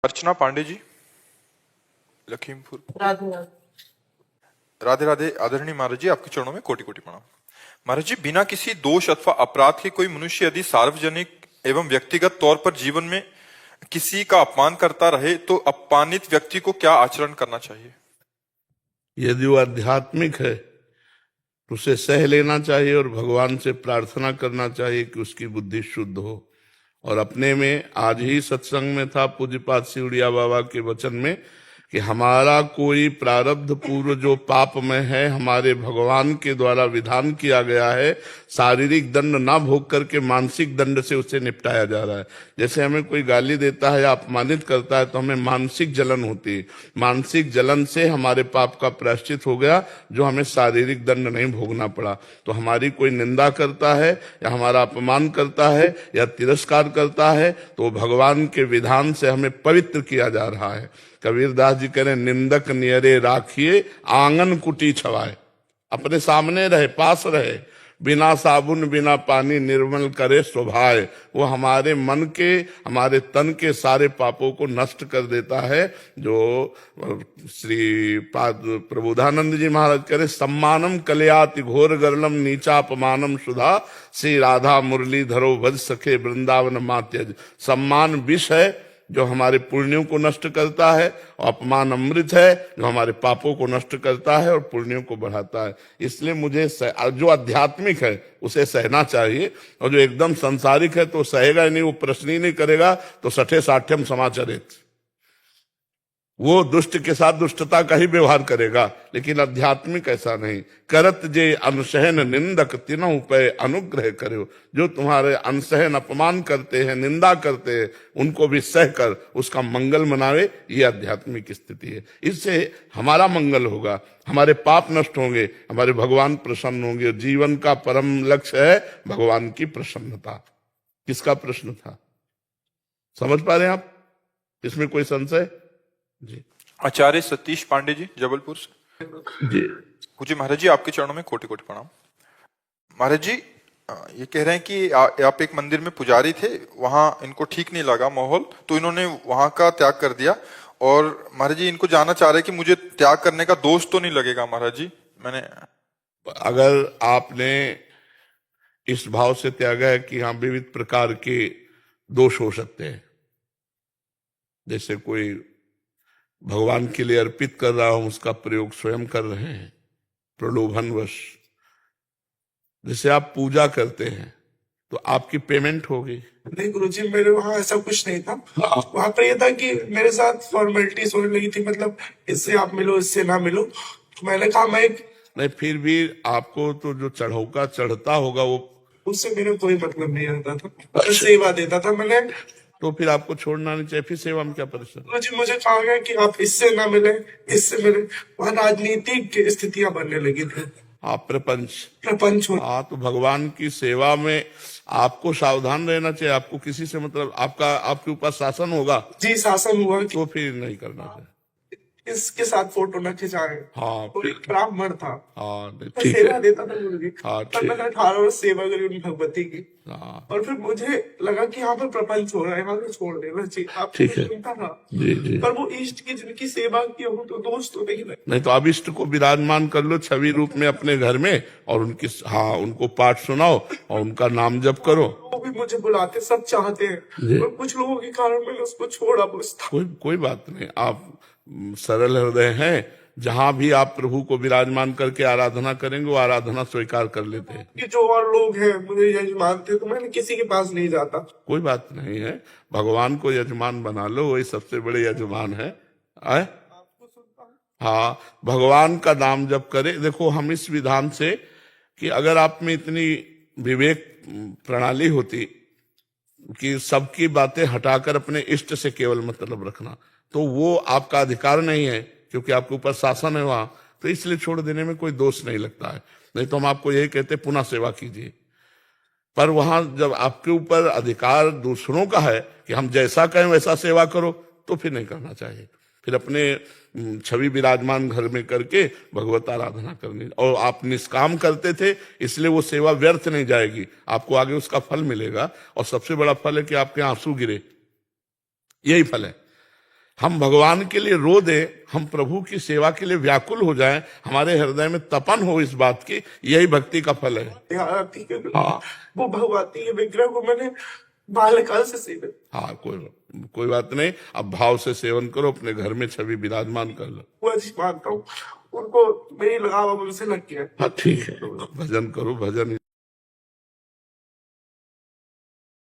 अर्चना पांडे जी, लखीमपुर। राधे राधे। राधे राधे। आदरणीय महाराज जी, आपके चरणों में कोटि कोटि प्रणाम। महाराज जी, बिना किसी दोष अथवा अपराध के कोई मनुष्य यदि सार्वजनिक एवं व्यक्तिगत तौर पर जीवन में किसी का अपमान करता रहे तो अपमानित व्यक्ति को क्या आचरण करना चाहिए? यदि वो आध्यात्मिक है तो उसे सह लेना चाहिए और भगवान से प्रार्थना करना चाहिए कि उसकी बुद्धि शुद्ध हो। और अपने में आज ही सत्संग में था पूज्यपाद सिवड़िया बाबा के वचन में कि हमारा कोई प्रारब्ध पूर्व जो पाप में है हमारे भगवान के द्वारा विधान किया गया है, शारीरिक दंड ना भोग करके मानसिक दंड से उसे निपटाया जा रहा है। जैसे हमें कोई गाली देता है या अपमानित करता है तो हमें मानसिक जलन होती है, मानसिक जलन से हमारे पाप का प्रायश्चित हो गया जो हमें शारीरिक दंड नहीं भोगना पड़ा। तो हमारी कोई निंदा करता है या हमारा अपमान करता है या तिरस्कार करता है तो भगवान के विधान से हमें पवित्र किया जा रहा है। कबीरदास जी कह रहे निंदक नियरे राखिए आंगन कुटी छवाए। अपने सामने रहे, पास रहे, बिना साबुन बिना पानी निर्मल करे स्वभाव। वो हमारे मन के, हमारे तन के सारे पापों को नष्ट कर देता है। जो श्री प्रबोधानंद जी महाराज कह रहे सम्मानम कलयाति घोर गरलम नीचा अपमानम सुधा श्री राधा मुरली धरो भज सखे वृंदावन मात्यज। सम्मान विष है जो हमारे पुण्यों को नष्ट करता है और अपमान अमृत है जो हमारे पापों को नष्ट करता है और पुण्यों को बढ़ाता है। इसलिए मुझे जो आध्यात्मिक है उसे सहना चाहिए और जो एकदम सांसारिक है तो सहेगा ही नहीं, वो प्रश्न ही नहीं करेगा तो सठे साठ्यम समाचरित, वो दुष्ट के साथ दुष्टता का ही व्यवहार करेगा। लेकिन आध्यात्मिक ऐसा नहीं। करत जे अनसहन निंदक तिनहु पे अनुग्रह करो। जो तुम्हारे अनसहन अपमान करते हैं, निंदा करते हैं, उनको भी सह कर उसका मंगल मनावे, ये आध्यात्मिक स्थिति है। इससे हमारा मंगल होगा, हमारे पाप नष्ट होंगे, हमारे भगवान प्रसन्न होंगे। जीवन का परम लक्ष्य है भगवान की प्रसन्नता। किसका प्रश्न था, समझ पा रहे हैं आप? इसमें कोई संशय जी? आचार्य सतीश पांडे जी, जबलपुर से। जी पूज्य महाराज जी, आपके चरणों में कोटि कोटि प्रणाम। महाराज जी, ये कह रहे हैं कि आप एक मंदिर में पुजारी थे, वहां इनको ठीक नहीं लगा माहौल, तो इन्होंने वहां का त्याग कर दिया। और महाराज जी इनको जानना चाह रहे हैं कि मुझे त्याग करने का दोष तो नहीं लगेगा? महाराज जी, मैंने अगर आपने इस भाव से त्यागा है कि हाँ विविध प्रकार के दोष हो सकते हैं, जैसे कोई भगवान के लिए अर्पित कर रहा हूं उसका प्रयोग स्वयं कर रहे हैं प्रलोभनवश, जैसे आप पूजा करते हैं तो आपकी पेमेंट होगी। नहीं गुरुजी, मेरे वहाँ ऐसा कुछ नहीं था। वहाँ पर यह था कि मेरे साथ फॉर्मेलिटीज होने लगी थी, मतलब इससे आप मिलो इससे ना मिलो। तो मैंने कहा मैं नहीं, फिर भी आपको तो जो चढ़ौका चढ़ता होगा वो, उससे मेरा कोई मतलब नहीं रहता था, बस सेवा देता था मैंने। तो फिर आपको छोड़ना नहीं चाहिए। फिर सेवा में क्या परेशानी? गुरुजी मुझे कहा गया कि आप इससे ना मिले इससे मिले। वहाँ राजनीतिक स्थितियां बनने लगी थी। हाँ, प्रपंच हो। हाँ, तो भगवान की सेवा में आपको सावधान रहना चाहिए। आपको किसी से मतलब आपके ऊपर शासन होगा जी, शासन हुआ तो फिर नहीं करना चाहिए। इसके साथ फोटो न खिंचाए। हाँ, और एक ब्राह्मण था, हाँ ठीक सेवा है, देता था गुरुजी। हाँ तब ठीक, मैंने 18 वर्ष सेवा करी उन भगवती की। हाँ और फिर मुझे लगा कि यहाँ पर प्रपंच हो रहा है, यहाँ पर छोड़ देना चाहिए। आप ठीक है, सुनता था जी जी। पर वो इष्ट की जिनकी सेवा की हो तो दोष तो नहीं रहे। नहीं तो अब इष्ट को विराजमान कर लो छवि रूप में अपने घर में और उनकी, हाँ, उनको पाठ सुनाओ और उनका नाम जप करो। वो भी मुझे बुलाते, सब चाहते हैं, और कुछ लोगों के कारण मैंने उसको छोड़ा। बस कोई बात नहीं, आप सरल हृदय हैं। जहां भी आप प्रभु को विराजमान करके आराधना करेंगे वो आराधना स्वीकार कर लेते हैं। कि जो और लोग हैं मुझे यजमान थे तो मैंने किसी के पास नहीं जाता। कोई बात नहीं है, भगवान को यजमान बना लो, वही सबसे बड़े यजमान है। आए? हाँ, भगवान का नाम जप करे। देखो, हम इस विधान से कि अगर आप में इतनी विवेक प्रणाली होती कि सबकी बातें हटाकर इष्ट इष्ट से केवल मतलब रखना, तो वो आपका अधिकार नहीं है क्योंकि आपके ऊपर शासन है वहां, तो इसलिए छोड़ देने में कोई दोष नहीं लगता है। नहीं तो हम आपको यही कहते पुनः सेवा कीजिए। पर वहां जब आपके ऊपर अधिकार दूसरों का है कि हम जैसा कहें वैसा सेवा करो, तो फिर नहीं करना चाहिए। फिर अपने छवि विराजमान घर में करके भगवत आराधना करनी। और आप निष्काम करते थे इसलिए वो सेवा व्यर्थ नहीं जाएगी, आपको आगे उसका फल मिलेगा। और सबसे बड़ा फल है कि आपके आंसू गिरे, यही फल है। हम भगवान के लिए रो दें, हम प्रभु की सेवा के लिए व्याकुल हो जाएं, हमारे हृदय में तपन हो इस बात की, यही भक्ति का फल है। आरती के हाँ। वो भगवती के विग्रह को मैंने बाल्यकाल से सेवित। हाँ, कोई बात नहीं, अब भाव से सेवन करो, अपने घर में छवि विराजमान कर लो। वो अच्छी मानता हूँ, उनको मेरी लगाव अब उनसे लग गया। हाँ ठीक है, भजन करो, भजन